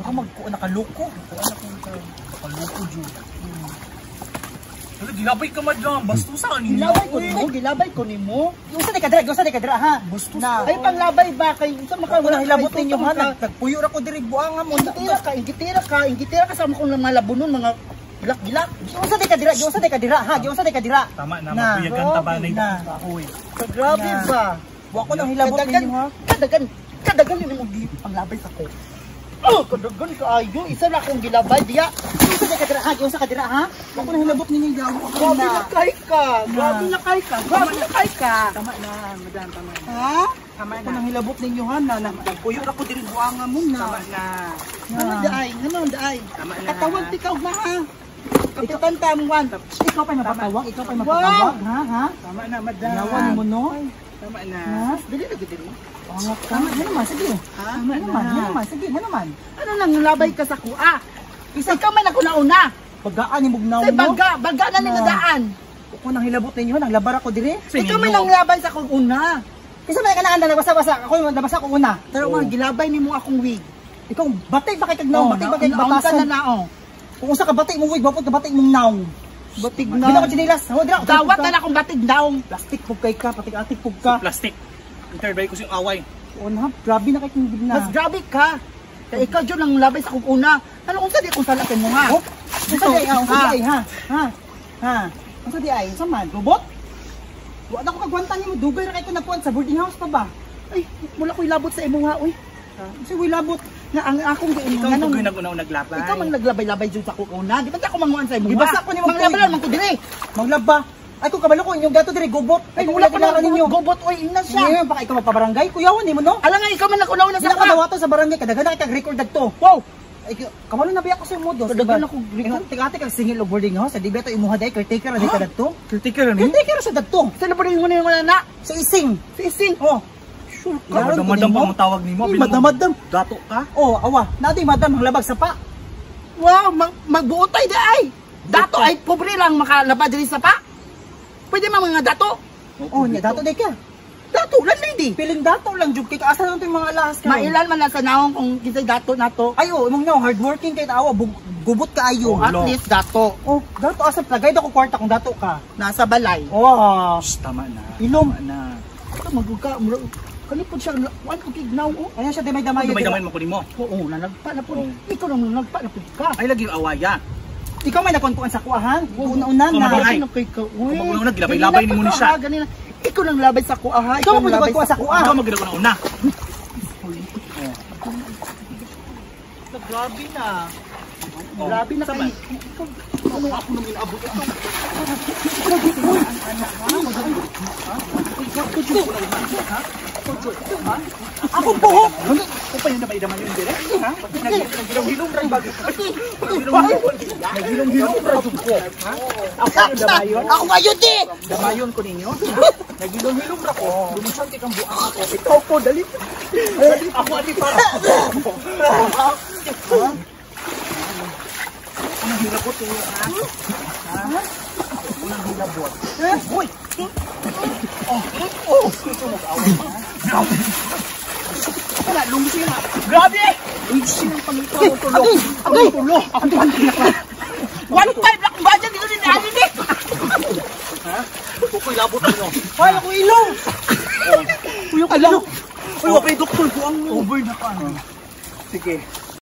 Ako nakaluko. Nakaluko, Jud. Wala, gilabay ka madam. Bastusan. Gilabay ko nimo. Yung sa di kadra, ha? Bastos na. Ay, panglabay ba? Kay, sa maka, Wala hilabot ninyo, ha? Nagpuyo ako diri buanga mo. Ingitira ka sa mga malabunon, mga gilak-gilak. Yung sa di kadira, ha? Yung sa di kadira. Tama na, mabuyagan tabanay na. Grabe ba? Buwa ko nang hilabot ninyo, ha? Kadagan yun ang panglabay sa ko. Oh, kadagan ka ayo. Isa na akong gilabay diya. Yung sa di kadira, ha? Yung sa kadira, ha? Buwa ko nang hilabot ninyo, gawa ko Grabe na. na kay ka. Grabe na kay ka. Tama na, madam, tama na. Ha? Tama na. Ako nang hilabot ninyo, ha? Nagpuyo ako diri buanga mo na. Tama na. Ano daay? Tama na. Katawag tikaw na ha. Kapitan Tamuan. Ikaw pa mapatawag, ha? Tama na, madam. Yawan mo, no? Tama na. Ha? Dili na dili. Tama naman, sige. Tama Sige, naman. Ano nang labay ka sa kuha? Ikaw man ako nauna. Bagaan ni Mugnaw Say mo. baga na ni nadaan. Ako nang hilabot ninyo, nang labar ako dire. Ikaw man ang labay sa kong una. Isa man kanaan na nagbasa-basa. Ako yung nabasa ko una. Pero mga gilabay nimo akong wig. Ikaw batay ba kay kagnaw, batay ba kay Naon ka batasan. na naong. Kung usa ka batay mo wig, bapot ka batay mong naw. Batig Gina ko na. chinilas. Ho dira. Dawat na akong batig daong. Plastic pug kay ka, patik-atik pug ka. Plastic. Interbay ko siyang away. Una, grabe na kay kung gibna. Mas grabe ka. Kaya ikaw dyan ang labay sa kong una. Ano kung saan di kong salatin mo nga? Oh, unsa di ay, unsa di ay, ha? Ha? Unsa di ay, unsa man? Robot? Wa na ko kagwantan nimo, dugay ra kay ko nagkuan sa boarding house pa ba? Ay, wala ko'y labot sa imo nga, uy. Kasi way labot. Nga ang akong Ikaw nga ang nang nag-unaw naglabay. ikaw man naglabay-labay dyan sa kong una. Di ba ako manguan sa imo? Ibasa ko nimo Manglabay lang man ko dire. Maglaba. Ay kung kabalo ko inyong gato dire gobot. Ay, kung wala pa dinara lang ninyo. gobot, uy, ina siya. Ngayon baka ikaw mapabarangay, kuyawan nimo no? Alam nga, ikaw man nakunaw na Sila sa ka ka. dawato sa barangay kadaghan kay record dagto. Wow! Ay kabalo na biya ko sa modos. Kadaghan ako record. Tigati kag singil og boarding house, di ba to imuha day caretaker na ka dagto? Kritikal ni. Caretaker sa dagto. Saan na pa rin mo na yung na? Sa ising. Sa ising. Oh. Sure ka. Yaron ko Madam nimo. pa ang tawag nimo. Ay, madam. Dato ka. Oh, awa. Naday madam ang labag sa pa. Wow, magbuotay da ay. Dato ay pobre lang makalaba diri sa pa. Pwede mga dato. Oh, nya dato day ka. Dato lang lady. Piling dato lang jud kay asa lang 'tong mga alahas ka. Mailan man na sa naong kung kinsay dato nato. Ay oh, imong no hardworking kay awa gubot ka ayo. At least dato. Oh, dato asa plagay ko kwarta kung dato ka. Nasa balay. Oh, Tama na. ilom. Tama na. Ito magbuka. Kanipod siya. Wan ko kignaw. Oh. Ayan siya damay-damay. Damay-damay mo ko nimo. Oo, nalagpa na po. Ikaw lang nalagpa na po ka. Ay lagi yung awaya. Ikaw may nakontuan sa kuahan. Una-una na. Ay. Uy. Kung naglabay-labay ni mo ni siya. Ikaw lang labay sa kuaha. Ikaw mo nagkuha sa kuha. Ikaw magdala ko na una. Grabe na. Grabe na kay. Ano ako nang inabot ito? Ako buhok. Kung pa yun na ba idaman yun dire? Ha? Nagilong-hilong rin bago. Nagilong-hilong rin ko. Ha? Ako yung damayon. Ako ngayon din. Damayon ko ninyo. Nagilong-hilong ra ko. Lumusan kang buang ako. Ikaw po, dali. Ako ati para. Unang hilabot ko ha? Unang hilabot. Uy! Wala, lungsi na. Grabe! Lungsi ng pangito. Ang tulo. Ang tulo. 1.5 lang ba dyan? Dito din natin eh. Ha? Kukoy labot mo. Ay, ako ilong. Uy, alam. Uy, wapay doktor ko ang over na ka. Sige.